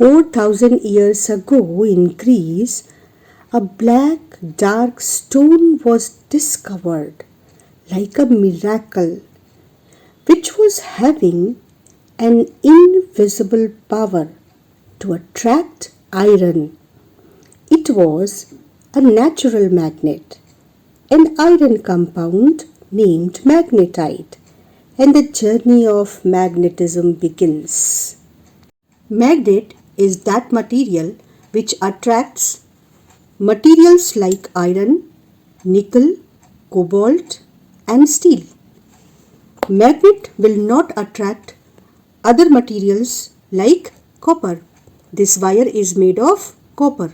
4,000 years ago in Greece, a black, dark stone was discovered like a miracle, which was having an invisible power to attract iron. It was a natural magnet, an iron compound named magnetite, and the journey of magnetism begins. Magnet is that material which attracts materials like iron, nickel, cobalt, and steel. Magnet will not attract other materials like copper. This wire is made of copper.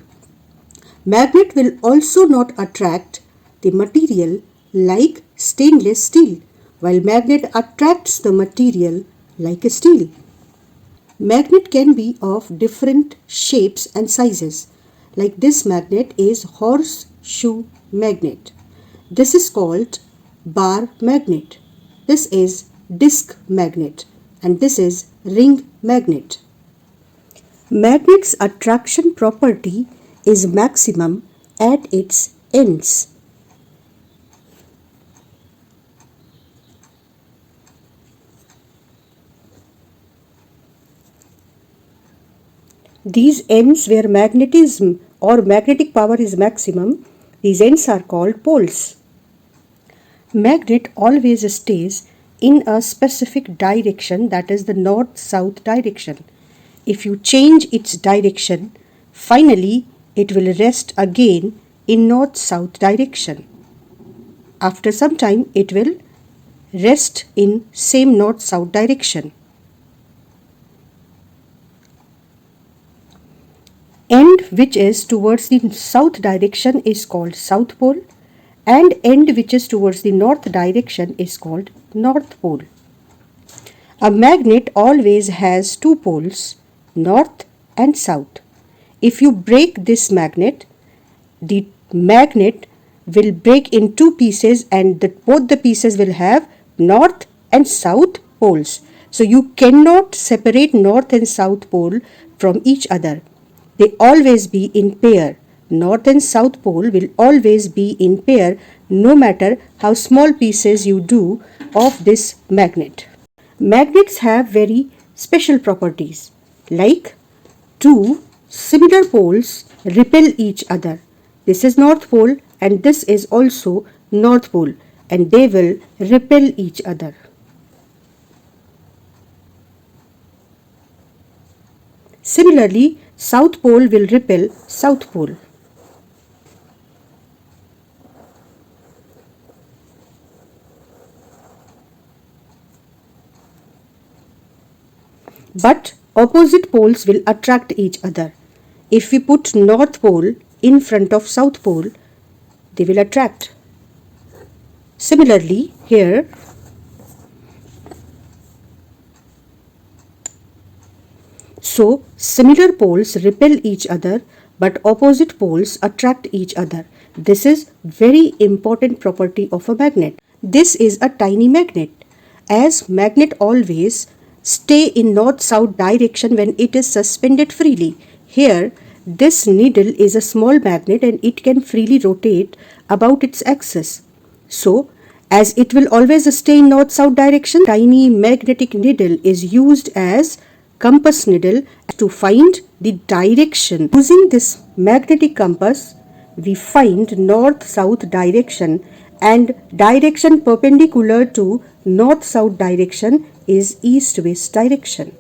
Magnet will also not attract the material like stainless steel, while magnet attracts the material like steel. Magnet can be of different shapes and sizes. Like this magnet is horseshoe magnet. This is called bar magnet. This is disc magnet, and this is ring magnet. Magnet's attraction property is maximum at its ends. These ends where magnetism or magnetic power is maximum, these ends are called poles. Magnet always stays in a specific direction, that is the north-south direction. If you change its direction, finally it will rest again in north-south direction. After some time it will rest in same north-south direction. End which is towards the south direction is called south pole, and end which is towards the north direction is called north pole. A magnet always has two poles, north and south. If you break this magnet, the magnet will break in two pieces, and both the pieces will have north and south poles. So you cannot separate north and south pole from each other. They always be in pair. North and south pole will always be in pair, no matter how small pieces you do of this magnet. Magnets have very special properties, like two similar poles repel each other. This is north pole and this is also north pole, and they will repel each other. Similarly, south pole will repel south pole. But opposite poles will attract each other. If we put north pole in front of south pole, they will attract. Similarly, here so similar poles repel each other, but opposite poles attract each other. This is very important property of a magnet. This is a tiny magnet. As magnet always stay in north-south direction when it is suspended freely. Here, this needle is a small magnet and it can freely rotate about its axis. So, as it will always stay in north-south direction, tiny magnetic needle is used as compass needle to find the direction. Using this magnetic compass, we find north-south direction, and direction perpendicular to north-south direction is east-west direction.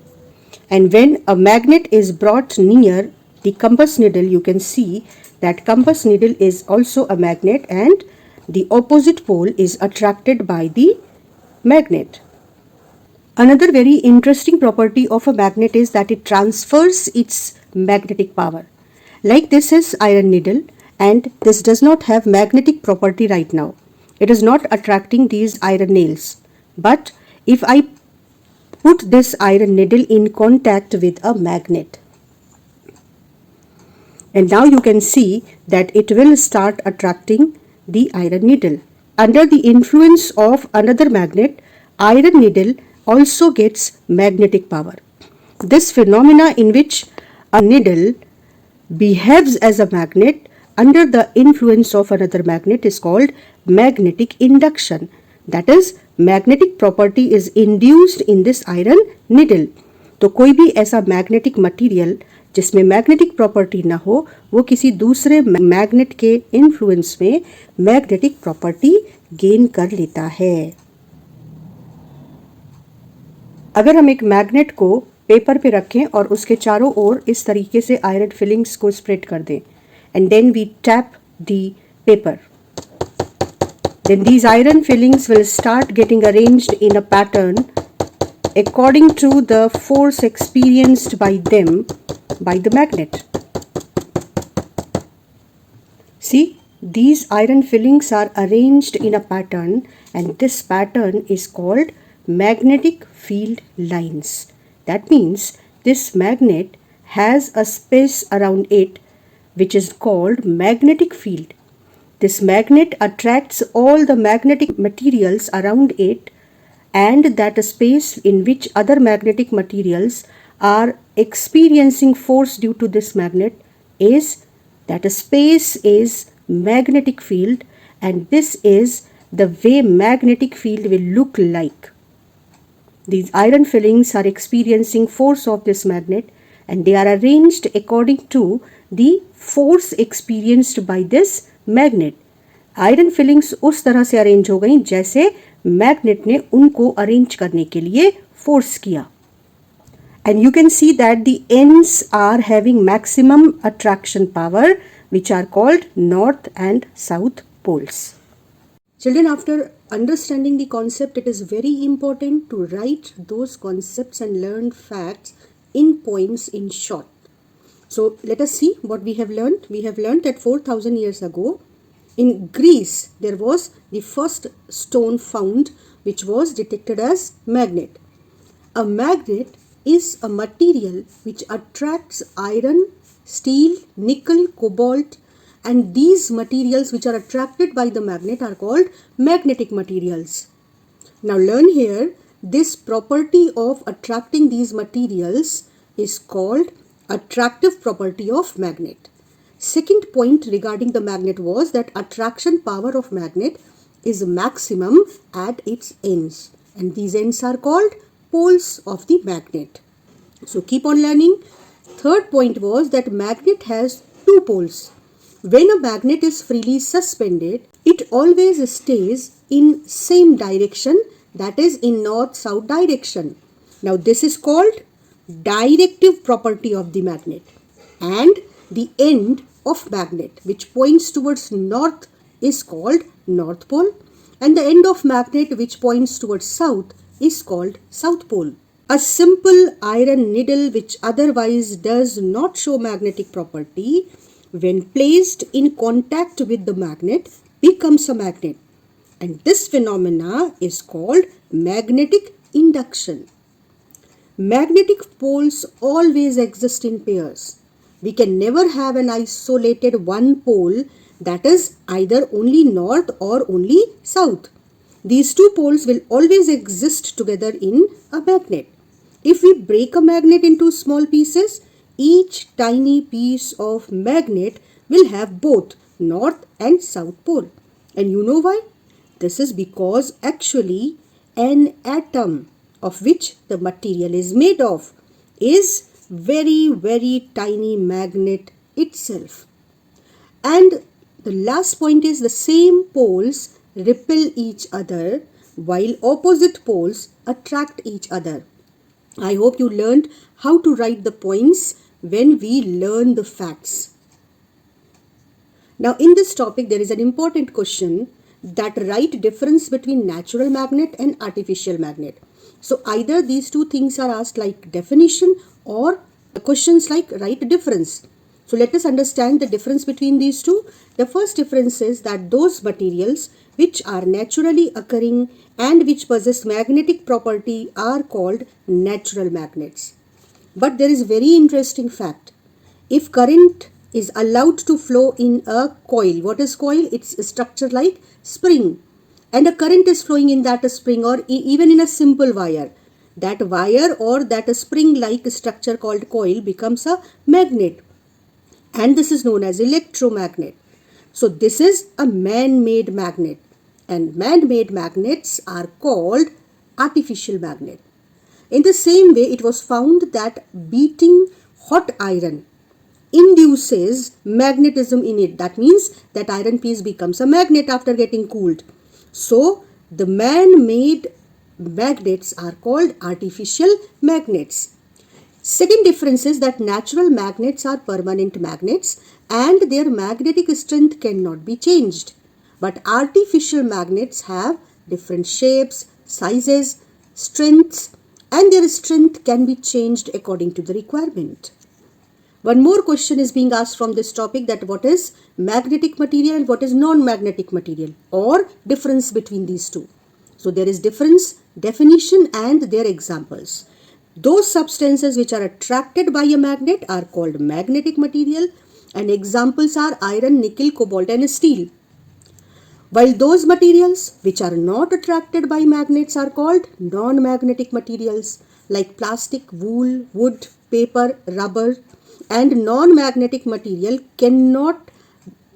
And when a magnet is brought near the compass needle, you can see that compass needle is also a magnet and the opposite pole is attracted by the magnet. Another very interesting property of a magnet is that it transfers its magnetic power. Like this is iron needle, and this does not have magnetic property right now. It is not attracting these iron nails. But if I put this iron needle in contact with a magnet, and now you can see that it will start attracting the iron needle. Under the influence of another magnet, iron needle also gets magnetic power. This phenomena in which A needle behaves as a magnet under the influence of another magnet is called magnetic induction. That is, magnetic property is induced in this iron needle. तो कोई भी ऐसा magnetic material जिसमें magnetic property ना हो वो किसी दूसरे मैग्नेट के इन्फ्लुएंस में मैग्नेटिक प्रॉपर्टी गेन कर लेता है. अगर हम एक मैग्नेट को पेपर पे रखें और उसके चारों ओर इस तरीके से आयरन फिलिंग्स को स्प्रेड कर दें and then we tap the paper, then these iron fillings will start getting arranged in a pattern according to the force experienced by them by the magnet. See, these iron fillings are arranged in a pattern and this pattern is called magnetic field lines. That means this magnet has a space around it which is called magnetic field. This magnet attracts all the magnetic materials around it, and that space in which other magnetic materials are experiencing force due to this magnet is that space is magnetic field, and this is the way magnetic field will look like. These iron fillings are experiencing force of this magnet and they are arranged according to the force experienced by this magnet. Iron filings उस तरह से arrange हो गई जैसे magnet ने उनको arrange करने के लिए फोर्स किया. And you can see that the ends are having maximum attraction power, which are called north and south poles. Children, after understanding the concept, it is very important to write those concepts and learned facts in poems in short. So let us see what we have learned. We have learned that 4,000 years ago in Greece there was the first stone found which was detected as magnet. A magnet is a material which attracts iron, steel, nickel, cobalt, and these materials which are attracted by the magnet are called magnetic materials. Now learn here, this property of attracting these materials is called attractive property of magnet. Second point regarding the magnet was that attraction power of magnet is maximum at its ends, and these ends are called poles of the magnet. So keep on learning. Third point was that magnet has two poles. When a magnet is freely suspended, it always stays in same direction, that is in north-south direction. Now this is called directive property of the magnet, and the end of magnet which points towards north is called north pole, and the end of magnet which points towards south is called south pole. A simple iron needle which otherwise does not show magnetic property, when placed in contact with the magnet, becomes a magnet, and this phenomena is called magnetic induction. Magnetic poles always exist in pairs. We can never have an isolated one pole, that is either only north or only south. These two poles will always exist together in a magnet. If we break a magnet into small pieces, each tiny piece of magnet will have both north and south pole. And you know why? This is because actually an atom of which the material is made of is very tiny magnet itself. And the last point is the same poles repel each other while opposite poles attract each other. I hope you learned how to write the points when we learn the facts. Now in this topic there is an important question that write difference between natural magnet and artificial magnet. So either these two things are asked like definition or questions like write difference. So let us understand the difference between these two. The first difference is that those materials which are naturally occurring and which possess magnetic property are called natural magnets. But there is very interesting fact. If current is allowed to flow in a coil, what is coil? It's a structure like spring, and a current is flowing in that spring or even in a simple wire. that wire or that spring-like structure called coil becomes a magnet, and this is known as electromagnet. So this is a man-made magnet, and man-made magnets are called artificial magnet. In the same way, it was found that beating hot iron induces magnetism in it. That means that iron piece becomes a magnet after getting cooled. So the man-made magnets are called artificial magnets. Second difference is that natural magnets are permanent magnets and their magnetic strength cannot be changed. But artificial magnets have different shapes, sizes, strengths, and their strength can be changed according to the requirement. One more question is being asked from this topic, that what is magnetic material and what is non-magnetic material, or difference between these two. So there is difference, definition and their examples. Those substances which are attracted by a magnet are called magnetic material, and examples are iron, nickel, cobalt and steel. While those materials which are not attracted by magnets are called non-magnetic materials, like plastic, wool, wood, paper, rubber. And non-magnetic material cannot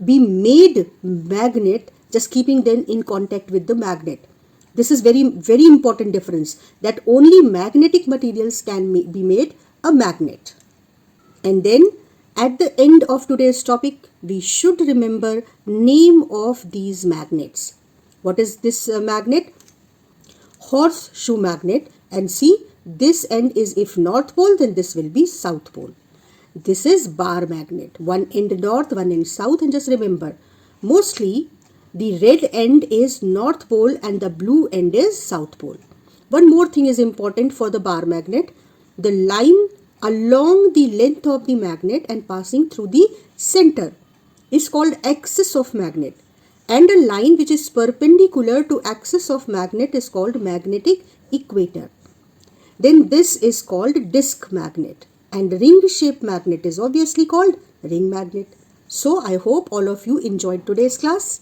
be made magnet just keeping them in contact with the magnet. This is very important difference, that only magnetic materials can be made a magnet. And then at the end of today's topic, we should remember name of these magnets. What is this magnet? Horseshoe magnet. And see, this end is if North Pole, then this will be South Pole. This is bar magnet. One end north, one end south, and just remember, mostly the red end is North Pole and the blue end is South Pole. One more thing is important for the bar magnet. The line along the length of the magnet and passing through the center is called axis of magnet, and a line which is perpendicular to axis of magnet is called magnetic equator. Then this is called disc magnet, and ring-shaped magnet is obviously called ring magnet. So I hope all of you enjoyed today's class.